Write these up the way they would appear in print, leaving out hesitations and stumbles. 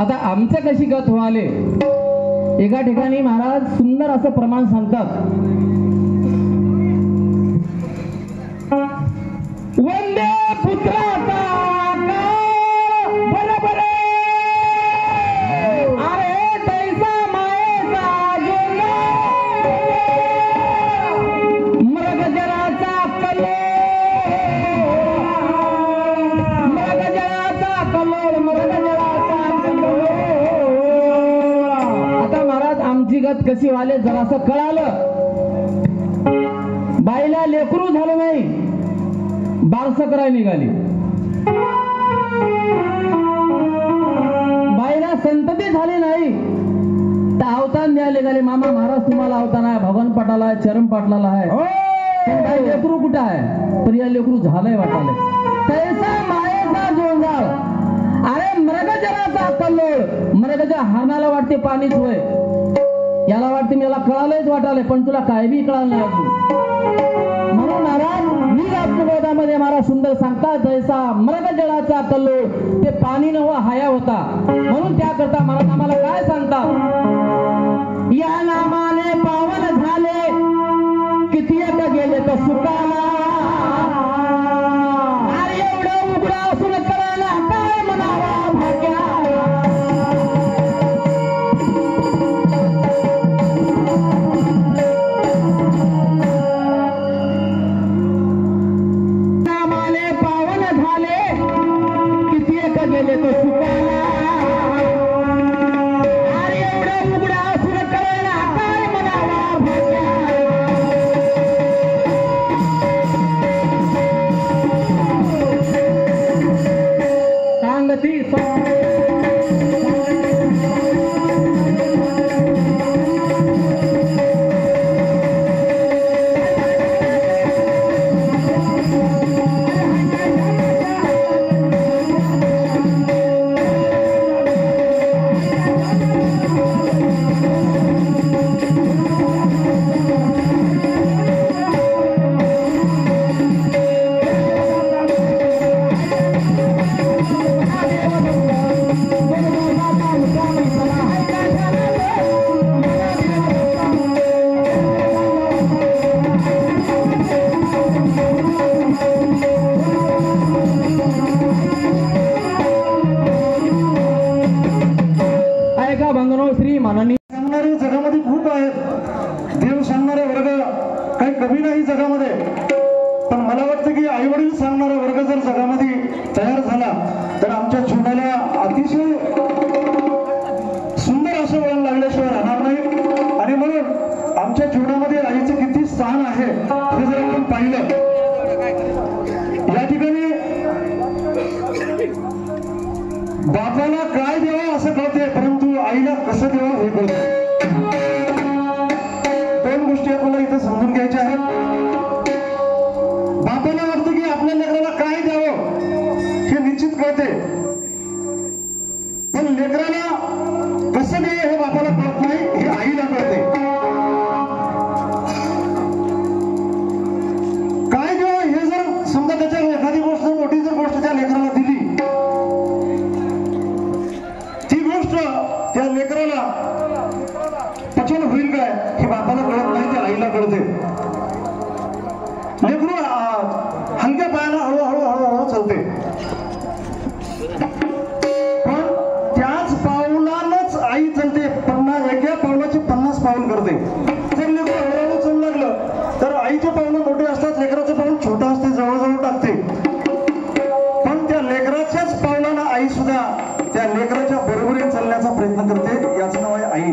आता आमचं कशी गत व्हाले एका ठिकाणी महाराज सुंदर असं प्रमाण सांगतात वंदे पुत्राचा बरोबर अरे तैसा मायेचा मृग जलाचा कल्लोळ मृग जलाचा कल्लोळ. आता महाराज आमची गत कशी व्हाले जरासं कळालं. बाईला लेकरू झालं नाही बारसं करायला निघाली. बाईला संतती झाली नाही तर अवतान द्यायला निघाले. मामा महाराज तुम्हाला अवतान आहे भगवान पाटाला आहे चरण पाटलाला आहे बाई लेकरू कुठं आहे पण या लेकरू झालंय वाटाले. तैसा मायेचा जोंजाळ अरे मृगजलाचा कल्लोळ. मृगच्या हानाला वाटते पाणीच होय याला वाटते मला कळालंच वाटाले पण तुला काय बी कळालं नाही अजून. म्हणून महाराज मध्ये महाराज सुंदर सांगतात जैसा मृग जळाचा कल्लोळ ते पाणी नव हाया होता. म्हणून त्याकरता महाराज आम्हाला काय सांगतात या नामाने पावन झाले किती एक गेले तर सुखाला. अरे एवढं उघडा असून कळाला काय म्हणावा भाग्या. गेले तो सुखाला. अरे एवढं उघडा असून कळेना काय म्हणावा भाग्या. सांगती जगामध्ये खूप आहेत. देव सांगणारे वर्ग काही कमी नाही जगामध्ये. पण मला वाटतं की आई वडील सांगणारा वर्ग जर जगामध्ये तयार झाला तर आमच्या जीवनाला अतिशय सुंदर असं वळण लागल्याशिवाय राहणार नाही. आणि म्हणून आमच्या जीवनामध्ये आईचं किती स्थान आहे हे जर आपण पाहिलं या ठिकाणी बापाला काय द्यावं असं कळते परंतु आईला कसं द्यावं हे कळतं. दोन गोष्टी आपल्याला इथं समजून घ्यायच्या आहेत. बापाला वाटतं की आपल्या लेकराला काय द्यावं हे निश्चित कळते पण लेकराला कसं द्यावं हे बापाला कळत नाही हे आईला कळते. काय द्यावं हे जर समजा त्याच्या एखादी गोष्ट मोठी जर गोष्ट त्या लेकराला दिली ती गोष्ट त्या लेकराला पचन होईल काय हे बापाला कळत नाही ते आईला कळते. लेकरू हलक्या पायाला हळूहळू हळूहळू चालते पण त्याच पावलानच आई चालते. एका पावलाची 50 पाऊल करते. जर लेकरू हळूहळू चालू लागलं तर आईचे पावलं मोठे असतात लेकराचं पाऊल छोटं असते जवळजवळ टाकते. पण त्या लेकराच्याच पावलानं आई सुद्धा त्या लेकराच्या बरोबरीने चालण्याचा प्रयत्न करते. याचं नाव आहे आई.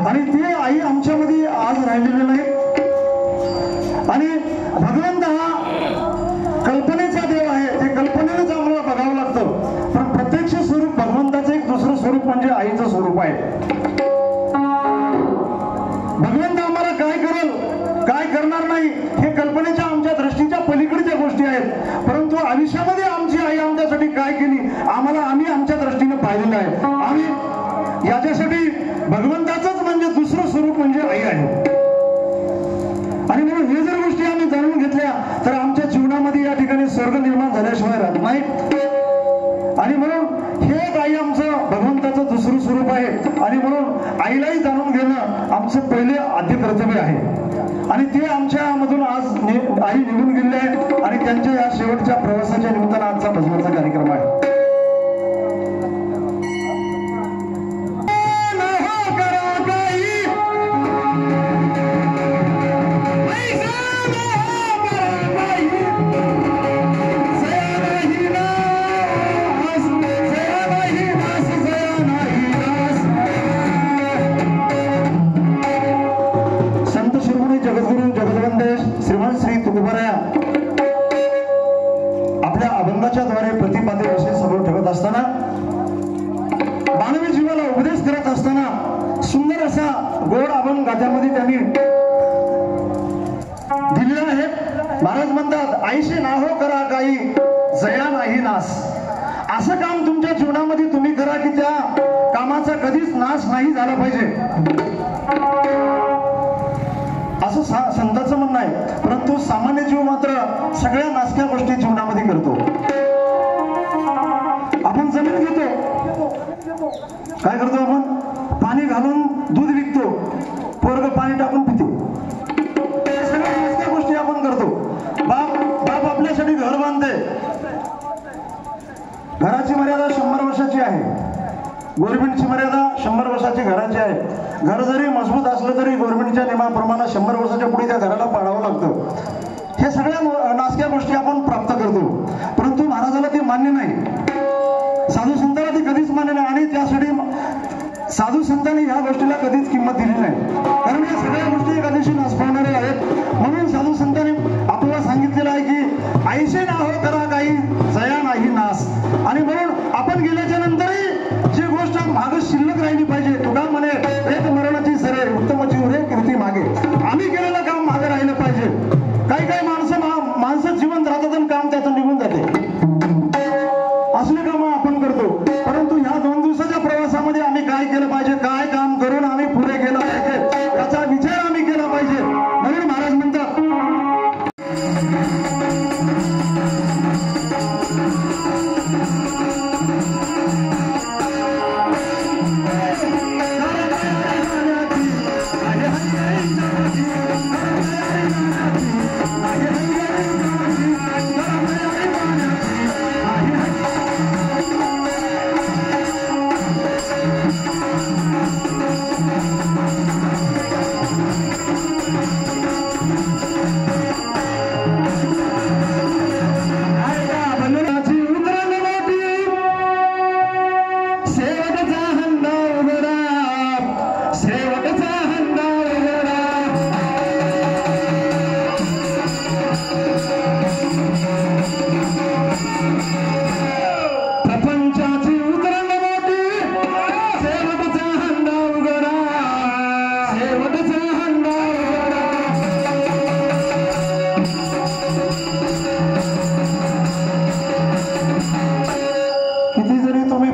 आणि ती आई आमच्यामध्ये आज राहिलेली नाही. आणि भगवंत हा कल्पनेचा देव आहे. ते कल्पनेनेच आम्हाला बघावं लागतं पण प्रत्यक्ष स्वरूप भगवंताचं एक दुसरं स्वरूप म्हणजे आईचं स्वरूप आहे. भगवंत आम्हाला काय करेल काय करणार नाही हे कल्पनेच्या आमच्या दृष्टीच्या पलीकडच्या गोष्टी आहेत परंतु आयुष्यामध्ये आमची आई आमच्यासाठी काय केली आम्ही आमच्या दृष्टीने पाहिलेलं आहे. आम्ही याच्यासाठी भगवंताचंच म्हणजे दुसरं स्वरूप म्हणजे आई आहे. आणि म्हणून हे जर गोष्टी आम्ही जाणून घेतल्या तर आमच्या जीवनामध्ये या ठिकाणी स्वर्ग निर्माण झाल्याशिवाय राहत नाही. आणि म्हणून हे आईलाही जाणून घेणं आमचं पहिले आद्य कर्तव्य आहे. आणि ते आमच्या मधून आज आई निघून गेले आहे आणि त्यांच्या या शेवटच्या प्रवासाच्या निमित्तानं आजचा भजनाचा कार्यक्रम आहे. आपल्या अभंगाच्या द्वारे प्रतिपादन विषय समोर ठेवत असताना, मानवी जीवाला उपदेश करत असताना सुंदर असा गोड अभंग गाथ्यामध्ये त्यांनी दिलेला आहे. महाराज म्हणतात, आईशी नाहो करा काही जया नाही नास. असं काम तुमच्या जीवनामध्ये तुम्ही करा की त्या कामाचा कधीच नाश नाही झाला पाहिजे, असं संतांचं म्हणणं आहे. परंतु सामान्य जीव मात्र सगळ्या नासक्या गोष्टी जीवनामध्ये करतो. आपण जमीन घेतो, काय करतो आपण? पाणी घालून दूध विकतो, पोरग पाणी टाकून पितो. सगळ्या नासक्या गोष्टी आपण करतो. बाप आपल्यासाठी घर बांधते. घराची मर्यादा 100 वर्षाची आहे. गव्हर्नमेंटची मर्यादा 100 वर्षाची घराची आहे. घर जरी मजबूत असलं तरी गव्हर्नमेंटच्या नियमाप्रमाणे 100 वर्षाच्या पुढे त्या घराला पाडावं लागतं. हे सगळ्या नासक्या गोष्टी आपण प्राप्त करतो. परंतु महाराजाला ते मान्य नाही, साधू संतांना ते कधीच मान्य नाही. आणि त्यासाठी साधू संतांनी ह्या गोष्टीला कधीच किंमत दिली नाही, कारण या सगळ्या गोष्टी एका दिवशी नाश पावणाऱ्या आहेत. म्हणून साधू संतांनी आपल्याला सांगितलेलं आहे की आईशे नाहो करा काही जया नाही नास. आणि म्हणून आपण गेल्याच्या नंतरही जी गोष्ट मागे शिल्लक राहिली पाहिजे, तुका म्हणे एक मरणाची सरे उत्तम जीव रे कीर्ती मागे. आम्ही केलेलं काम मागे राहिलं पाहिजे. काही काही माणसं जिवंत राहतात आणि काम त्यातून निघून जाते. असले काम आपण करतो. परंतु ह्या 2 दिवसाच्या प्रवासामध्ये आम्ही काय केलं पाहिजे, काय काम करून आम्ही पुढे गेलं पाहिजे, याचा विचार आम्ही केला पाहिजे. म्हणून महाराज म्हणतात,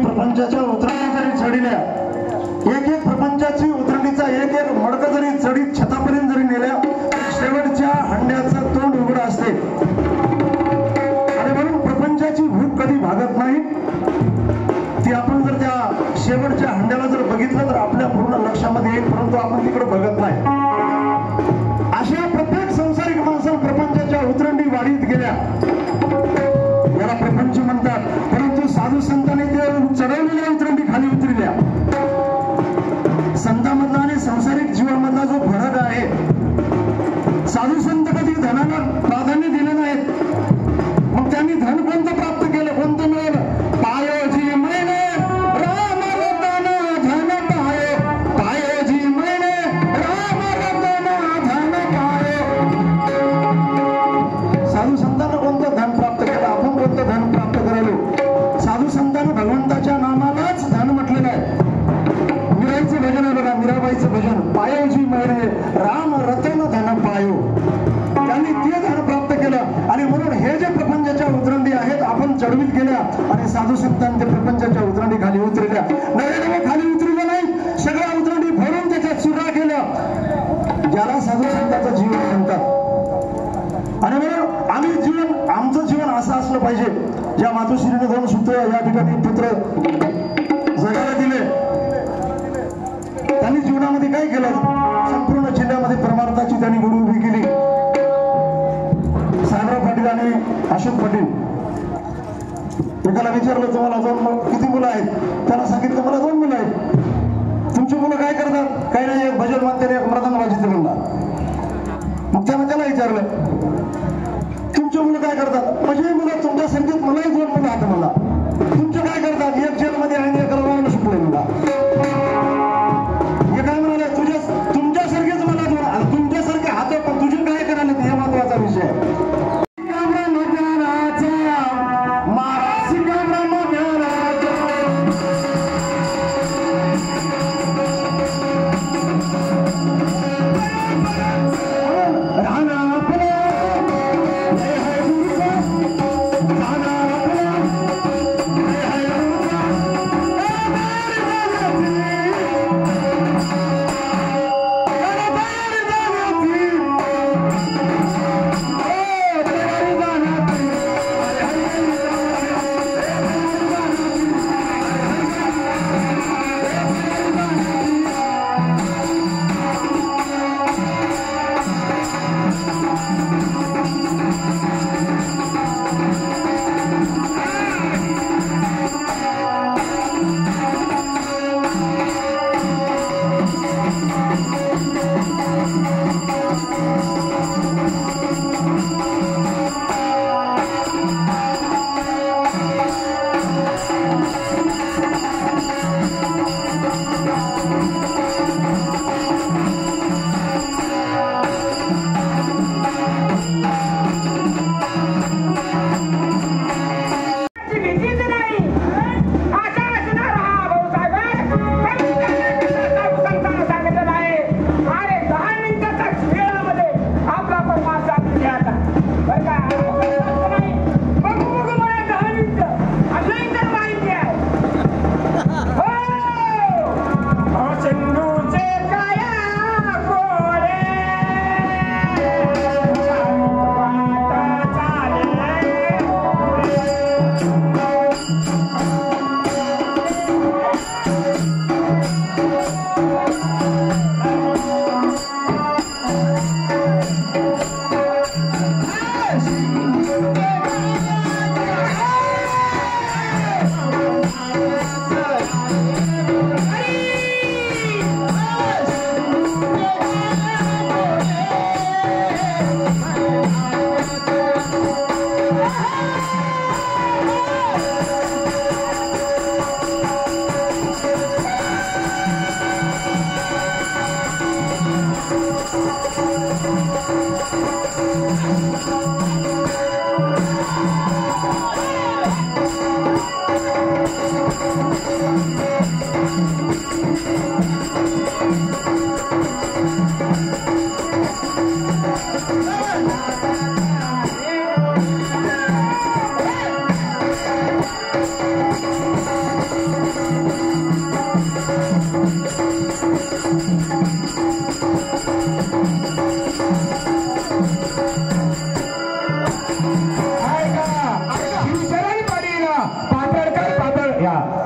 प्रपंचाच्या उतरणी जरी चढिल्या, एक प्रपंचाची उतरणीचा एक मडकं जरी चढीत छतापर्यंत जरी नेल्या, शेवटच्या हंड्याचं तोंड उघड असते. आणि म्हणून प्रपंचाची भूक कधी भागत नाही. ती आपण जर त्या शेवटच्या हंड्याला जर बघितलं तर आपल्या पूर्ण लक्षामध्ये येईल, परंतु आपण तिकडे बघत नाही. अशा प्रत्येक संसारिक माणसाला प्रपंचाच्या उतरंडी वाढीत गेल्या, याला प्रपंच म्हणतात. परंतु साधू संतांनी ते चढवलेल्या उतरंडी खाली उतरल्या. संतांमधला आणि संसारिक जीवामधला जो फरक आहे, साधू संत कधी धनाला प्राधान्य दिले नाहीत. मग त्यांनी धन कोणतं प्राप्त केलं, कोणतं मिळवलं? पायोजी मैने राम रतन धन पायो, पायोजी मैने राम रतन धन पायो. साधू संतांना कोणतं धन प्राप्त केलं, आपण कोणतं धन प्राप्त करायलो? साधू संतांना भगवंताच्या नामालाच धन म्हटलेलं आहे. मीराईचं भजन आहे बघा, मीराबाईचं भजन, पायोजी मैने राम रतन धन पायो. त्यांनी ते धन प्राप्त केलं. आणि म्हणून हे जे प्रपंचाच्या उतरंडी आहेत आपण चढवीत गेल्या, आणि साधू संतांनी ते प्रपंचाच्या उतरंडी खाली उतरल्या. नव्याने खाली उतरलं नाही, सगळ्या उतरंडी भरून त्याच्यात सुद्धा केलं, ज्याला साधू संतांचं जीवन म्हणतात. आणि म्हणून आम्ही जीवन, आमचं जीवन असं असलं पाहिजे, ज्या मातोश्रीने 2 सूत्र या ठिकाणी पुत्र जगाला दिले, त्यांनी जीवन आहेत. त्याला सांगितलं मला 2 मुलं आहेत. तुमची मुलं काय करतात? काही नाही, एक भजन म्हणते, एक मृदंग वाजवते म्हणला. मग त्यानं त्याला विचारलं तुमची मुलं काय करतात? माझी मुलं तुमच्या संगीत, मलाही 2 मुलं आहेत मला. तुमचे काय करतात? एक जेलमध्ये आणि एक रवाना सुटले मला. हे काय म्हणाले? तुमच्यासारखेच मला 2 आणि तुमच्यासारखे हात, पण तुझे काय करायला हे महत्वाचा विषय आहे.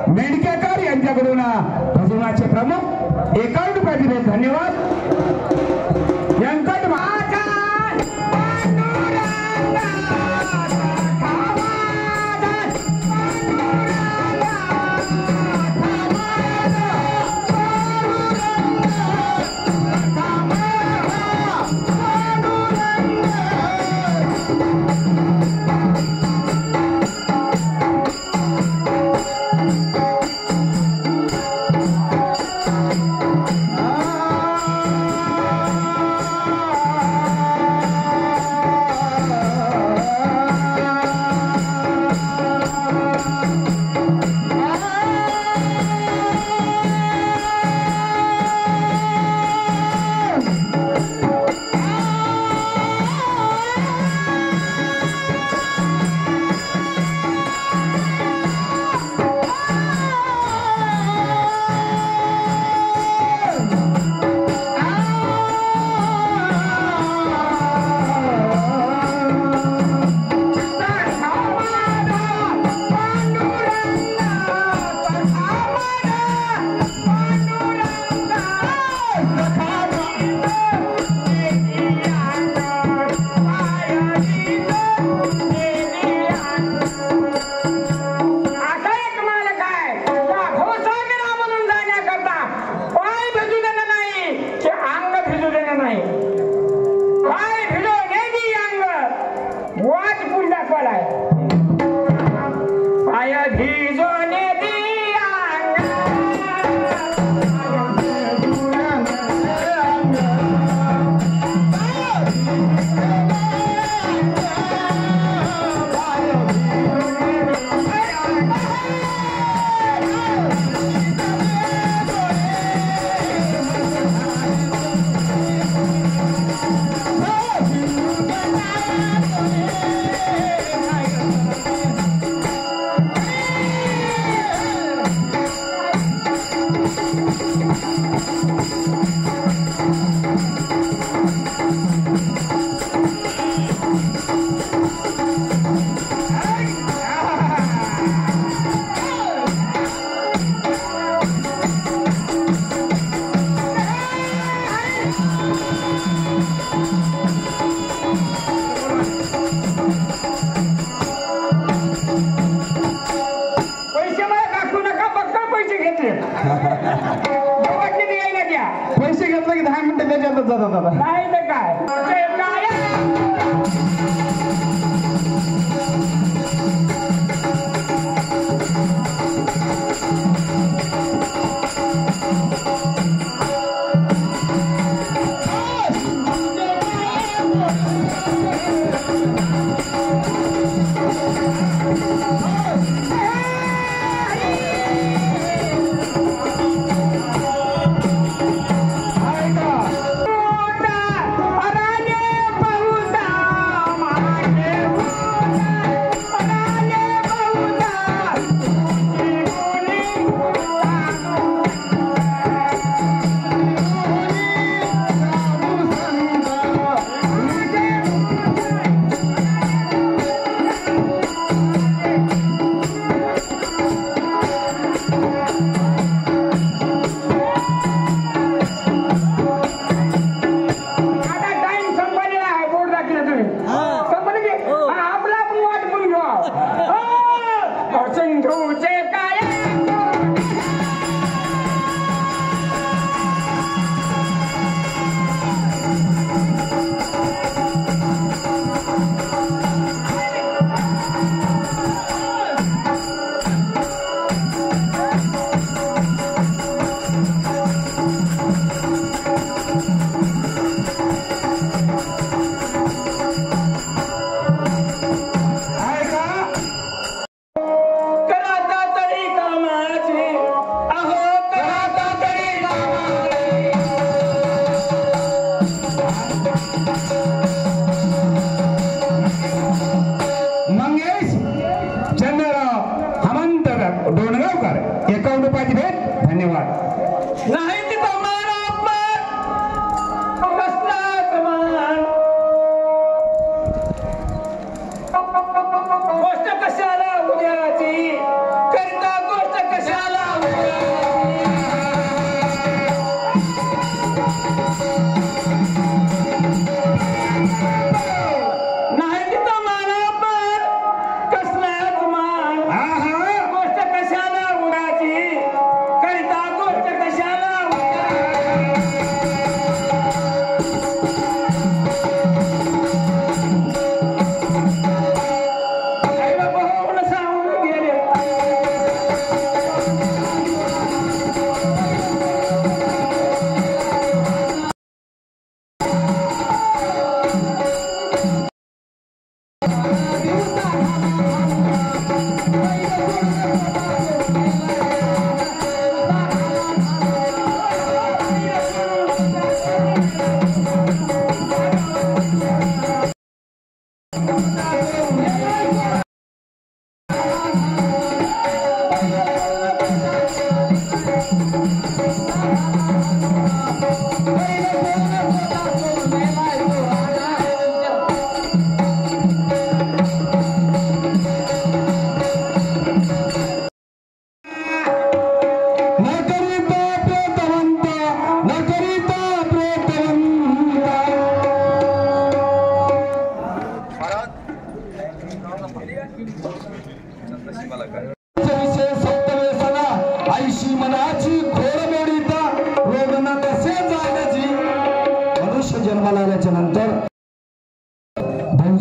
मेंढकेकर यांच्याकडून भजनाचे प्रमुख 51 रुपये दिले. धन्यवाद. व्यंकट किती यायला द्या पैसे घेतले की 10 मिनिटं त्याच्यातच जातात आता. नाही तर काय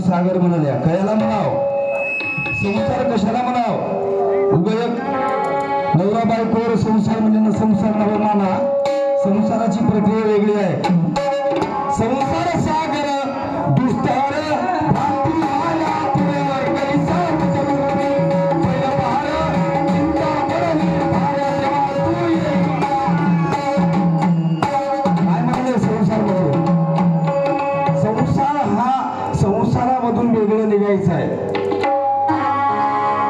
सागर म्हणाल्या कयाला म्हणाव संसार कशाला म्हणाव उगयक नवरा बायकोवर संसार म्हणजे संसार नव माना संसाराची प्रक्रिया वेगळी आहे संसार सागर दुस्तार निघायचं आहे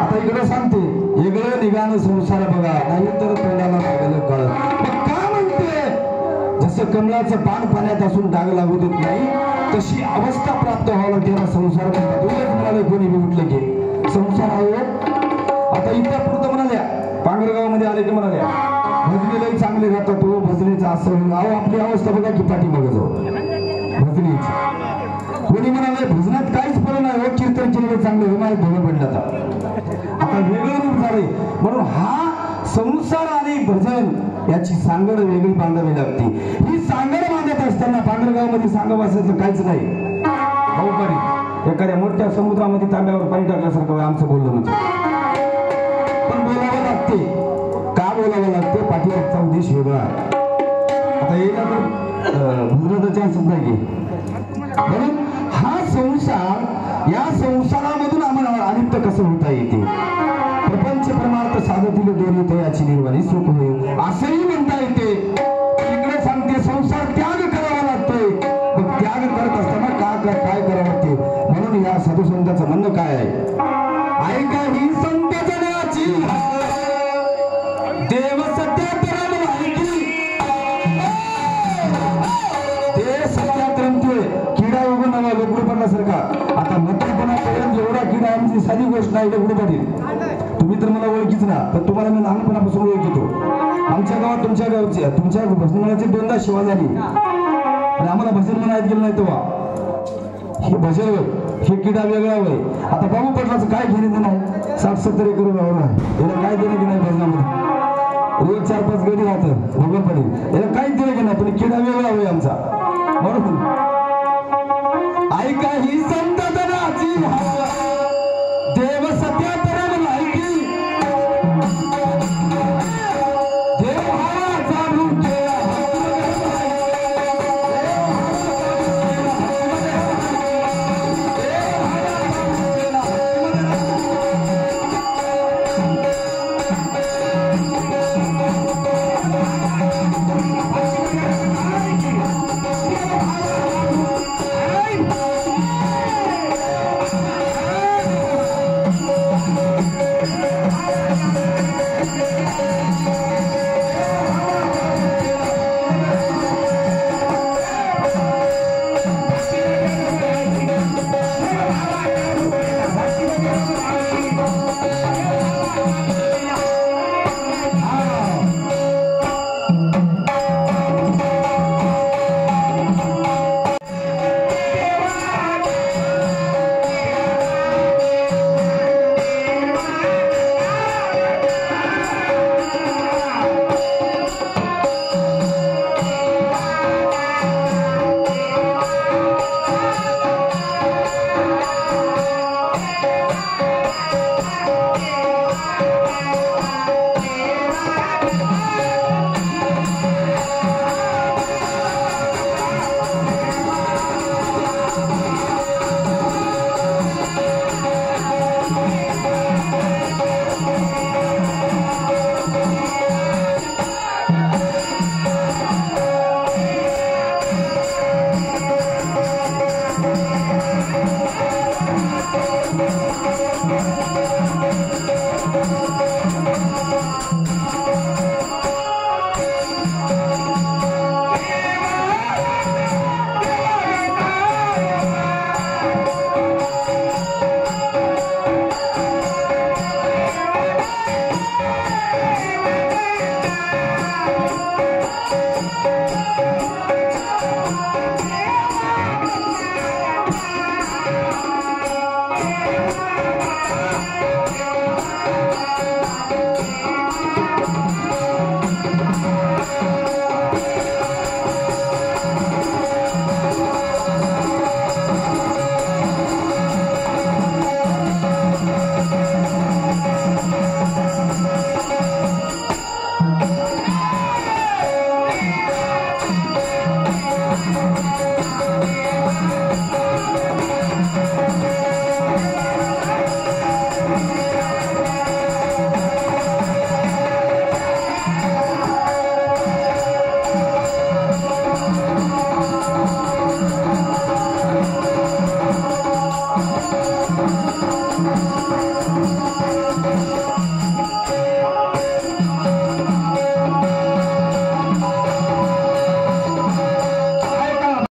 आता इकडे सांगते वेगळं निघाणं संसार बघा नाही तर तोंडाला लागलं कळत मग का म्हणते जसं कमळाचं पान पाण्यात असून डाग लागू देत नाही तशी अवस्था प्राप्त व्हावं लागते ना संसार म्हणतात उलट म्हणाले कोणी बी उठलं की संसार आहे आता इथं पुढं म्हणाल्या पांगरगाव मध्ये आले की म्हणाल्या भजनीलाही चांगले राहतात तो भजनीचा असं अहो आपली अवस्था बघा की पाठीमागे जाऊ भजनीची कोणी म्हणाले भजनात काहीच फरक नाही हो कीर्तन केलेलं चांगलं विमानात भोगं पडलं आता वेगळं रूप झालंय म्हणून हा संसार आणि भजन याची सांगड वेगळी बांधावी लागते. ही सांगड बांधत असताना पांढरगावमध्ये सांगा वाचायचं काहीच नाही. भाऊ करी एखाद्या मोठ्या समुद्रामध्ये तांब्यावर पाणी टाकल्यासारखं आमचं बोललं म्हणजे पण बोलावं लागते. का बोलावं लागते? पाठीमागचा उद्देश वेगळा आहे. आता येईल तर भजनाचा चान्स नाही म्हणून हा संसार, या संसारामधून आम्हाला अलिप्त कसं होता येते. प्रपंच परमार्थ साधतील दोन्ही तयाची निर्वाणी सुख होईल असंही म्हणता येते. इकडे सांगते संसार त्याग करावा लागतोय. मग त्याग करत असताना काय करावं लागते. म्हणून या साधू संतांचं म्हणणं काय आहे? ऐका ही संत जनाची देव सत्यात माहिती ते सत्यात रमतोय. किडा उगून नवा लोकडू पडल्यासारखा. आता म्हातारपणापर्यंत एवढा किडा आमची साधी गोष्ट नाही. लोकडू पडेल. तुम्ही तर मला ओळखीच ना, पण तुम्हाला मी लहानपणापासून ओळखतो. आमच्या गावात तुमच्या गावची तुमच्या भजनाची 2दा सेवा झाली आणि आम्हाला भजन म्हणायला गेलं नाही तेव्हा. हे भजन होय, हे किडा वेगळा होय. आता बाबू पटलाचं काय घेणे नाही. 60-70 एकर गावाला याला काय देणं की नाही भजनामध्ये. रोज 4-5 गडी राहतं भगवान पडेल. याला काहीच देणं की नाही. पण किडा वेगळा होय आमचा. बरोबर. ऐका ही संत जनाची